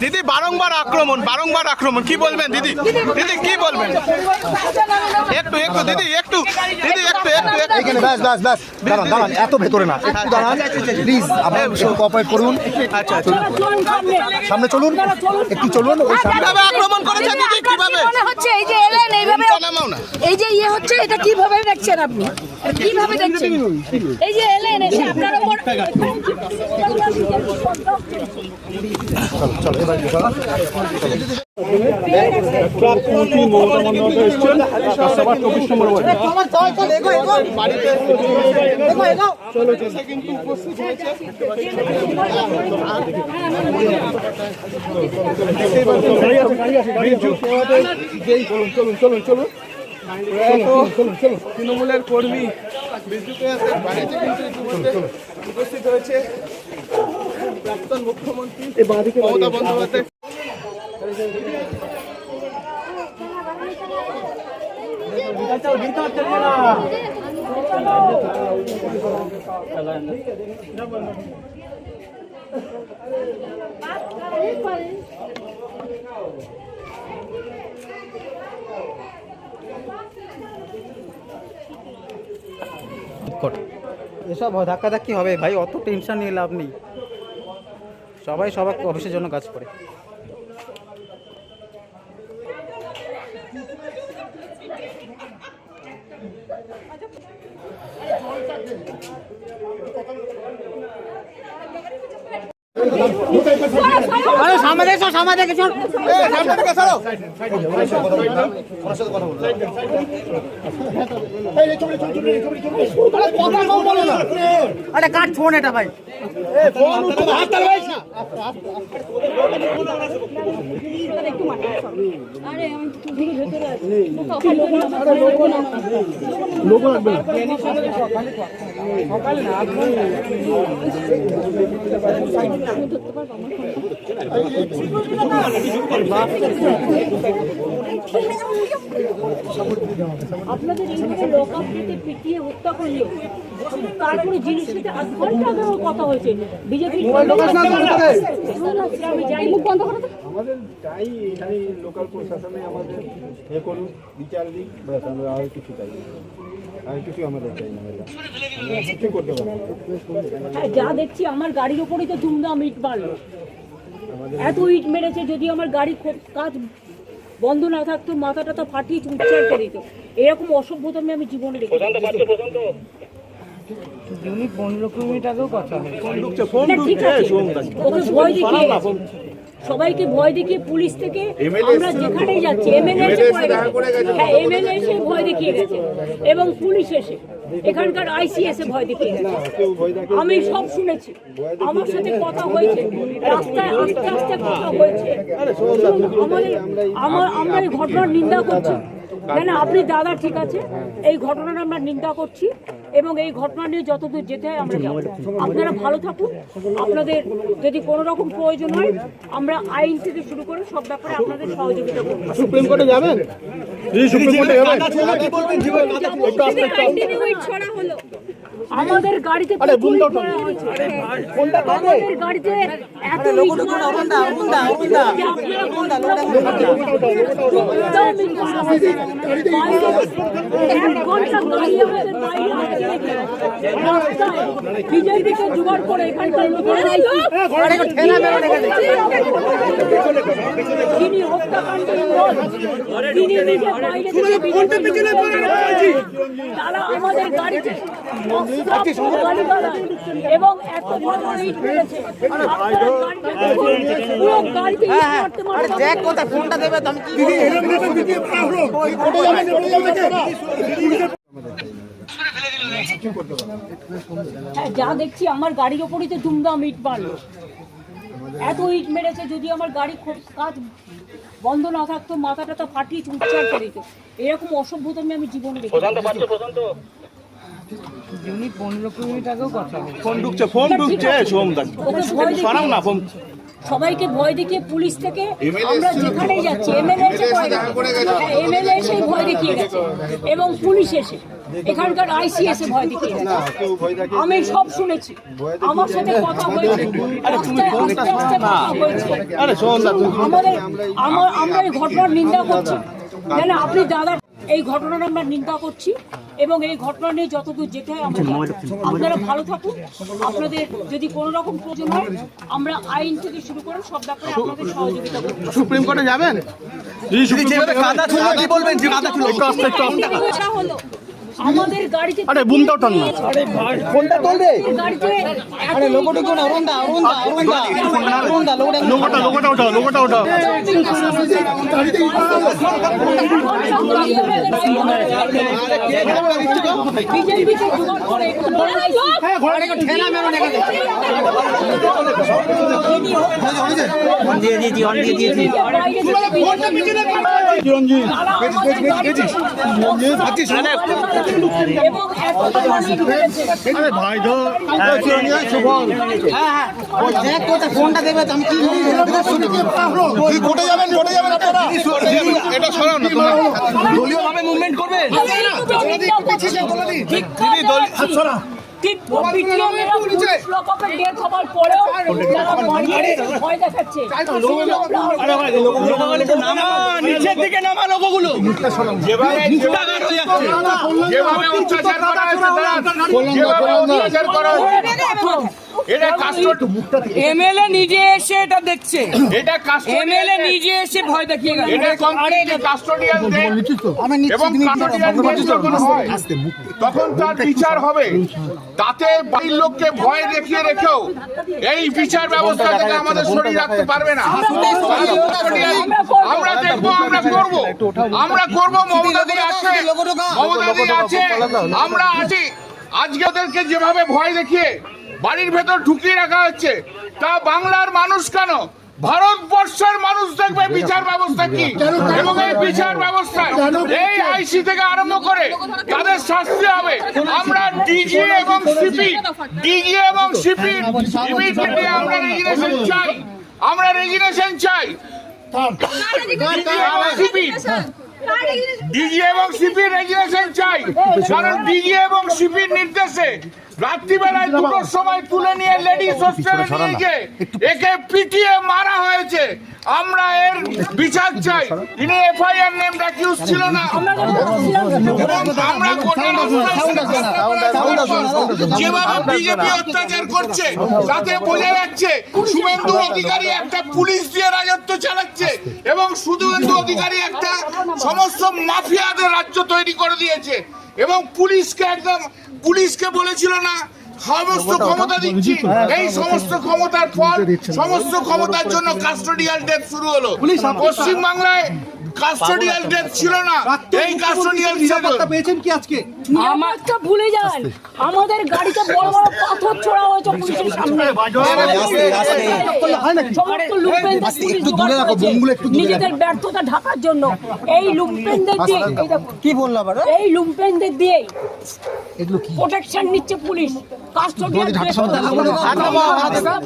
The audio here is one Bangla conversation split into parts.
দিদি বারংবার আক্রমণ কি বলবেন দিদি কি বলবেন একটু দিদি একটু দাঁড়ান এত ভেতরে না একটু দাঁড়ান প্লিজ আপনি কোঅপারেট করুন। আচ্ছা সামনে চলুন একটু চলুন। কিভাবে আক্রমণ করেছে দিদি কিভাবে মনে হচ্ছে এই যে এলেন এইভাবে এই যে ইয়ে হচ্ছে এটা কিভাবে দেখছেন আপনি কিভাবে দেখছেন এই যে এলেন এসে আপনার উপর চলো এবার মুখ্যমন্ত্রী মমতা বন্দ্যোপাধ্যায় এসেছেন সবার 24 নম্বর ওয়ার্ডে কিন্তু উপস্থিত হয়েছে চলুন তৃণমূলের কর্মী বিদ্যুৎ বাড়িতে কিন্তু ইতিমধ্যে উপস্থিত হয়েছে প্রাক্তন মুখ্যমন্ত্রী মমতা বন্দ্যোপাধ্যায়। এসব ধাক্কাধাক্কি হবে ভাই, অত টেনশন নিয়ে লাভ নেই। সবাই সবার অফিসের জন্য কাজ করে। আরে কাট ফোন এটা ভাই আপনাদের এইভাবে লোকাপৃতি পিটিয়ে হত্যা করলো, তারপরে জিনিসের সাথে 8 ঘন্টা আগেও কথা হয়েছে বিজেপি আমাদের চাই এখানে লোকাল প্রশাসনে আমাদের করুন বিচার দিক, ব্যাস আমরা আর কিছু চাই আর কিছু আমাদের চাই না, কিছু করতে পারবো। যা দেখছি আমার গাড়ির ওপরেই তো দুমদাম ইট মারলো, এত ইট মেরেছে। যদি আমার গাড়ি কাজ বন্ধ না থাকতো মাথাটা তো ফাটিয়ে উচ্চার করে দিত। এরকম অসভ্যতমে আমি জীবনে দেখি। সবাইকে ভয় দেখিয়ে পুলিশ থেকে আমরা যেখানেই যাচ্ছি, এমএলএ এসে ভয় দেখিয়ে গেছে এবং পুলিশ এসে এখানকার আইসিএস এ ভয় দেখিয়ে গেছে। আমি সব শুনেছি, আমার সাথে কথা হয়েছে, রাস্তায় আস্তে আস্তে কথা হয়েছে। আমরা এই ঘটনার নিন্দা করছি। না আপনি দাদা ঠিক আছে, এই ঘটনার আমরা নিন্দা করছি এবং এই ঘটনা নিয়ে যতদূর যেতে হয় আমরা যাব। আপনারা ভালো থাকুন। আপনাদের যদি কোনো রকম প্রয়োজন হয় আমরা আইন থেকে শুরু করে সব ব্যাপারে আপনাদের সহযোগিতা করব। সুপ্রিম কোর্টে যাবেন? সুপ্রিম কোর্টে যাবেন? আমাদের গাড়িতে আমাদের গাড়িতে এত বিজেপিকে জোগাড় করে এখানকার তিনি হত্যাকাণ্ডে তিনি নিজে বাইরে তারা আমাদের গাড়িতে এবং এত বড় ইট মেরেছে পুরো গাড়িতে ফোনটা দেবে যা দেখছি আমার গাড়ির ওপরই তো দুমদাম ইট মারলো, এত ইট মেরেছে। যদি আমার গাড়ি কাজ বন্ধ না থাকতো মাথাটা তো ফাটিয়ে উচ্চার করে দিত। এরকম অসভ্যতমে আমি জীবনে দেখি। ইউনি 15 মিনিট আগেও কথা ফোন ঢুকছে সোমদাস, সরাও না ফোন। সবাইকে ভয় দেখিয়ে পুলিশ থেকে আমরা যেখানেই যাচ্ছি এমএলএ এসে ভয় দেখিয়ে গেছে এবং পুলিশ এসে এখানকার আইসিএস ভয় দেখিয়ে গেছে। আমি সব শুনেছি, আমার সাথে কথা হয়েছে, রাস্তায় আস্তে আস্তে কথা হয়েছে। আমরা এই ঘটনার নিন্দা করছি, জানেন আপনি দাদা, এই ঘটনার আমরা নিন্দা করছি এবং এই ঘটনা নিয়ে যতদূর যেতে হয় আমরা যাব। আপনারা ভালো থাকুন, আপনাদের যদি কোনো রকম প্রয়োজন হয় আমরা আইন থেকে শুরু করে সব ব্যাপারে আপনাদের সহযোগিতা করব। সুপ্রিম কোর্টে যাবেন? কি বলবেন যে কাদা ছিল হলো আমাদের গাড়িতে আরে বুমটা ওঠান না, ফোনটা তুলবে গাড়িতে আরে লোগোটা কোন অরুণদা লোগোটা ওঠাও, লোগোটা ওঠাও। বিজেপিকে জোগাড় করে এবং ভাই ধর ফোনটা দেবে আমি কি কোর্টে যাবেন আপনারা এটা সরাও না, তোমার দলীয় ভাবে মুভমেন্ট করবেন ঠিক ডেট হবার পরেও যারা ভয় দেখাচ্ছে নিচের দিকে নামা লোকগুলো যেভাবে অত্যাচার করা হয়েছে, এটা এমএলএ নিজে এসে এটা দেখছে, এটা এমএলএ নিজে এসে ভয় দেখিয়ে গেল। এটা কমপ্লিটলি কাস্টোডিয়াল দেন এবং কাস্টোডিয়াল দেন যখন হয় তখন তার বিচার হবে। তাতে বাড়ির লোককে ভয় দেখিয়ে রেখেও এই বিচার ব্যবস্থা থেকে আমাদের সরিয়ে রাখতে পারবে না। আমরা দেখবো, আমরা করব। মমতা দি আছে, আমরা আছি। আজকে ওদেরকে যেভাবে ভয় দেখিয়ে বাড়ির ভেতর ঢুকিয়ে রাখা হচ্ছে, তা বাংলার মানুষ কেন ভারতবর্ষের মানুষ দেখবে বিচার ব্যবস্থা কি, এবং এই বিচার ব্যবস্থায় এই আইসি থেকে আরম্ভ করে তাদের শাস্তি হবে। আমরা ডিজি এবং সিপি ইমিডিয়েটলি আমরা রেজিগনেশন চাই। ডিজি এবং সিপি রেজিগনেশন চাই, কারণ ডিজি এবং সিপির নির্দেশে রাত্রিবেলায় দুটোর সময় তুলে নিয়ে লেডিস হোস্টেলে নিয়ে গিয়ে একে পিটিয়ে মারা হয়েছে। আমরা এর বিচার চাই। ইনি এফআইআর নেম অ্যাকিউজ ছিল না, আমরা যেভাবে বিজেপি অত্যাচার করছে তাতে বোঝা যাচ্ছে শুভেন্দু অধিকারী একটা পুলিশ দিয়ে রাজত্ব চালাচ্ছে এবং শুভেন্দু অধিকারী একটা সমস্ত মাফিয়াদের রাজ্য তৈরি করে দিয়েছে এবং পুলিশকে বলেছিল না সমস্ত ক্ষমতা দিচ্ছি। এই সমস্ত ক্ষমতার ফল, সমস্ত ক্ষমতার জন্য কাস্টোডিয়াল ডেথ শুরু হলো। পশ্চিমবাংলায় কাস্টোডিয়াল ডেথ ছিল না, এই কাস্টোডিয়াল পেয়েছেন কি আজকে? আমারটা ভুলে যান, আমাদের গাড়িতে বড় বড় পাথর ছোড়া হয়েছে পুলিশের সামনে। সমস্ত লুটপেনদের পুলিশ জোগাড় করেছে নিজেদের ব্যর্থতা ঢাকার জন্য। এই লুটপেনদের দিয়ে কি বললাম এই লুটপেনদের দিয়ে প্রোটেকশন নিচ্ছে পুলিশ। কাস্টোডিয়াল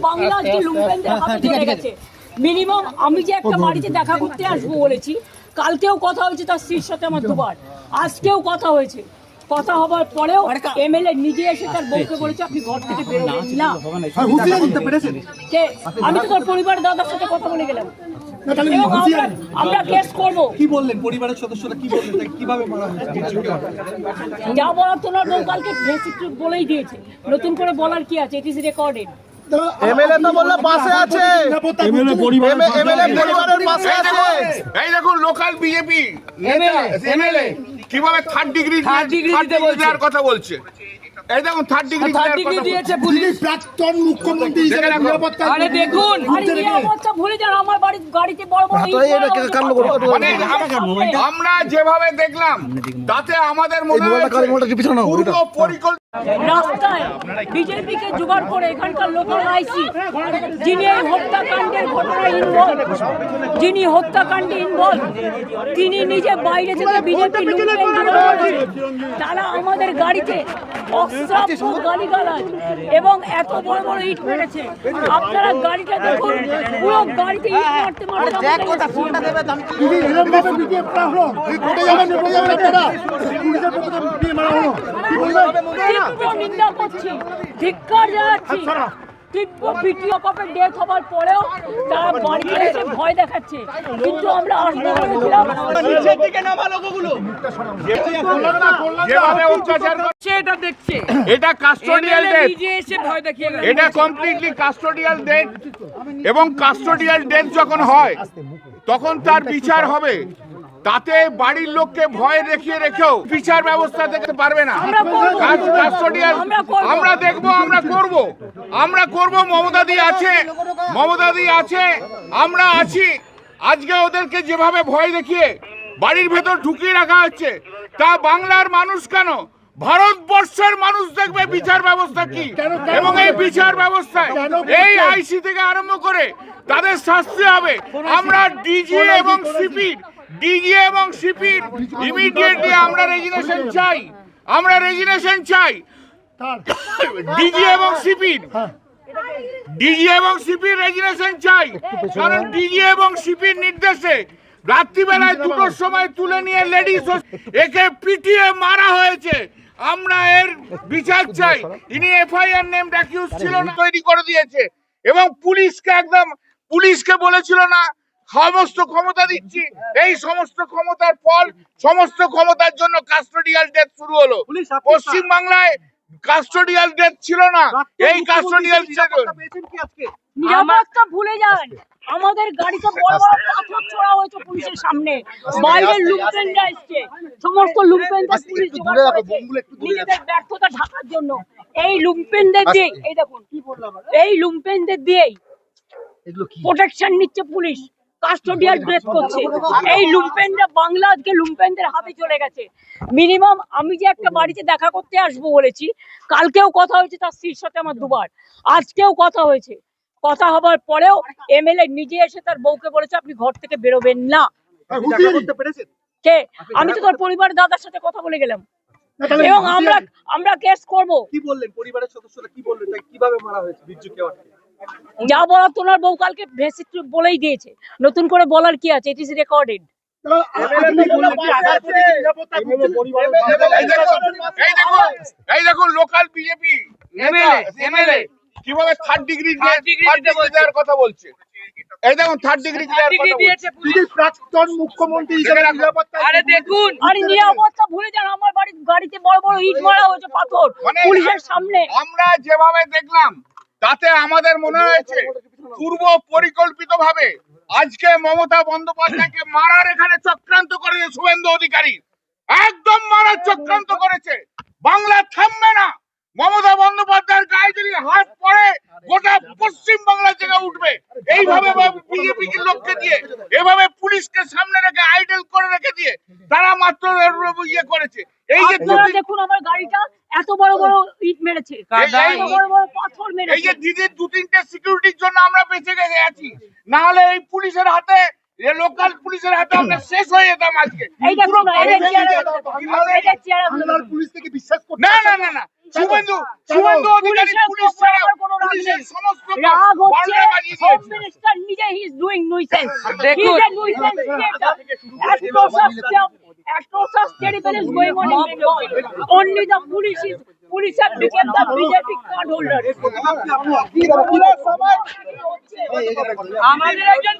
বাংলা যে লুটপেনদের হাতে চলে গেছে। মিনিমাম আমি যে একটা বাড়িতে দেখা করতে আসবো বলেছি, কালকেও কথা হয়েছে তার স্ত্রীর সাথে আমার দুবার, আজকেও কথা হয়েছে। কথা হবার পরেও এমএলএ নিজে এসে তার বউকে বলেছে আপনি ঘর থেকে বেরোবেন না। আমি তো তোর পরিবারের দাদার সাথে কথা বলে গেলাম এবং আমরা কেস করব। কি বললেন পরিবারের সদস্যরা, কি বললেন, কিভাবে মারা হয়েছে? যা বলার তোনার বউ কালকে বেসিক বলেই দিয়েছে, নতুন করে বলার কি আছে? It is recorded. এমএলএ তো বললো পাশে আছে, এমএলএ পরিবারের পাশে আছে। এই দেখুন লোকাল বিজেপি এমএলএ কিভাবে থার্ড ডিগ্রি দেওয়ার কথা বলছে। এই দেখুন থার্ড ডিগ্রি দিয়েছে পুলিশ। প্রাক্তন মুখ্যমন্ত্রী হিসেবে নিরাপত্তা আরে দেখুন, নিরাপত্তা ভুলে যান, আমার গাড়িতে বড় বড় মানে আমরা যেভাবে দেখলাম তাতে আমাদের মনে হয় পূর্ব পরিকল্পনা রাস্তায় বিজেপিকে জোগাড় করে এখানকার লোকাল আইসি যিনি এই হত্যাকাণ্ডের ঘটনায় ইনভলভ, যিনি হত্যাকাণ্ডে ইনভলভ, তিনি নিজে বাইরে থেকে বিজেপি তারা আমাদের গাড়িতে অশ্রাব্য গালিগালাজ এবং এত বড় বড় ইট মেরেছে। আপনারা গাড়িটা দেখুন, পুরো গাড়িতে ইট মারতে মারতে তীব্র নিন্দা করছি, ধিক্কার জানাচ্ছি। তীব্র ভিডিও কপে ডেথ হবার পরেও তারা বাড়িতে এসে ভয় দেখাচ্ছে, কিন্তু আমরা আসবো বলেছিলাম। যেভাবে অত্যাচার করছে এটা দেখছে, এটা কাস্টোডিয়াল MLA ডেথ, নিজে এসে ভয় দেখিয়ে গেছে। এটা কমপ্লিটলি কাস্টোডিয়াল ডেথ। এবং কাস্টোডিয়াল ডেথ যখন হয় তখন তার বিচার হবে। তাতে বাড়ির লোককে ভয় দেখিয়ে রেখেও বিচার ব্যবস্থা দেখতে পারবে না। কাস্টোডিয়াল আমরা দেখবো, আমরা করব। মমতাদি আছে, আমরা আছি। আজকে ওদেরকে যেভাবে ভয় দেখিয়ে বাড়ির ভেতর ঢুকিয়ে রাখা হচ্ছে, তা বাংলার মানুষ কেন, ভারতবর্ষের মানুষ দেখবে বিচার ব্যবস্থা কি। এবং এই বিচার ব্যবস্থায় এই আইসি থেকে আরম্ভ করে তাদের শাস্তি হবে। আমরা ডিজি এবং সিপির ইমিডিয়েটলি আমরা রেজিগনেশন চাই। ডিজি এবং সিপির রেজিগনেশন চাই, কারণ ডিজি এবং সিপির নির্দেশে রাত্রিবেলায় 2টোর সময় তুলে নিয়ে লেডিস একে পিটিয়ে মারা হয়েছে। আমরা এর বিচার চাই। ইনি এফআইআর নেম অ্যাকিউজ ছিল না, তৈরি করে দিয়েছে এবং পুলিশকে বলেছিল না সমস্ত ক্ষমতা দিচ্ছি। এই সমস্ত ক্ষমতার ফল, সমস্ত ক্ষমতার জন্য কাস্টোডিয়াল ডেথ শুরু হলো। পশ্চিম বাংলায় কাস্টোডিয়াল ডেথ ছিল না, এই কাস্টোডিয়াল নিরাপত্তা ভুলে যান। আমাদের গাড়িতে বড় বড় পাথর ছোড়া হয়েছে পুলিশের সামনে। বাইরের লুম্পেনরা এসছে, সমস্ত লুম্পেনদের পুলিশ জোগাড় করেছে নিজেদের ব্যর্থতা ঢাকার জন্য। এই লুম্পেনদের দিয়ে, এই দেখুন এই লুম্পেনদের দিয়েই প্রোটেকশন নিচ্ছে পুলিশ, কাস্টোডিয়াল ডেথ করছে। এই লুম্পেনরা বাংলা আজকে লুম্পেনদের হাতে চলে গেছে। মিনিমাম আমি যে একটা বাড়িতে দেখা করতে আসবো বলেছি, কালকেও কথা হয়েছে তার স্ত্রীর সাথে আমার দুবার, আজকেও কথা হয়েছে। কথা হবার পরেও এমএলএ নিজে এসে তার বউকে বলেছে আপনি ঘর থেকে বেরোবেন না। কে? আমি তো তার পরিবারের দাদার সাথে কথা বলে গেলাম এবং আমরা কেস করব। কি বললেন পরিবারের সদস্যরা, কি বললেন, কিভাবে মারা হয়েছে বিদ্যুৎ কে? যা বলার তোমার বউ কালকে ভেসে বলেই দিয়েছে, নতুন করে বলার কি আছে? It is recorded. এই দেখুন লোকাল বিজেপি এমএলএ কিভাবে থার্ড ডিগ্রি দেওয়ার কথা বলছে। এই দেখুন থার্ড ডিগ্রি দিয়েছে প্রাক্তন মুখ্যমন্ত্রী হিসেবে নিরাপত্তা। আরে দেখুন, আরে নিরাপত্তা ভুলে যান। আমার গাড়িতে বড় বড় ইট মারা হয়েছে, পাথর পুলিশের সামনে। আমরা যেভাবে দেখলাম তাতে আমাদের মনে হয়েছে পূর্ব পরিকল্পিত ভাবে আজকে মমতা বন্দ্যোপাধ্যায়কে মারার এখানে চক্রান্ত করেছে শুভেন্দু অধিকারী, একদম মারার চক্রান্ত করেছে। বাংলা থামবে না। মমতা বন্দ্যোপাধ্যায়ের গায়ে যদি হাত পড়ে গোটা পশ্চিম বাংলা থেকে উঠবে। এইভাবে বিজেপি লোককে দিয়ে, এভাবে পুলিশকে সামনে রেখে আইডল করে রেখে দিয়ে তারা মাত্র ইয়ে করেছে। এই যে দেখুন আমার গাড়িটা এত বড় বড় ইট মেরেছে, বড় বড় পাথর মেরেছে। এই যে দিদির 2-3টে সিকিউরিটির জন্য আমরা বেঁচে আছি, না হলে এই পুলিশের হাতে, লোকাল পুলিশের হাতে আমরা শেষ হয়ে যেতাম আজকে। এই দেখুন পুলিশ থেকে বিশ্বাস করতে না শুভেন্দু অধিকারী পুলিশ ছাড়া পুলিশের সমস্ত রাগ হচ্ছে। বারোটা বাজিয়ে হোম দিয়েছে। মিনিস্টার নিজে হি ইজ ডুইং নুইসেন্স। দেখুন। He is a nuisance creator. Atrocious terrible is going on in Bengal. Only the police have become the BJP card holders. আমাদের একজন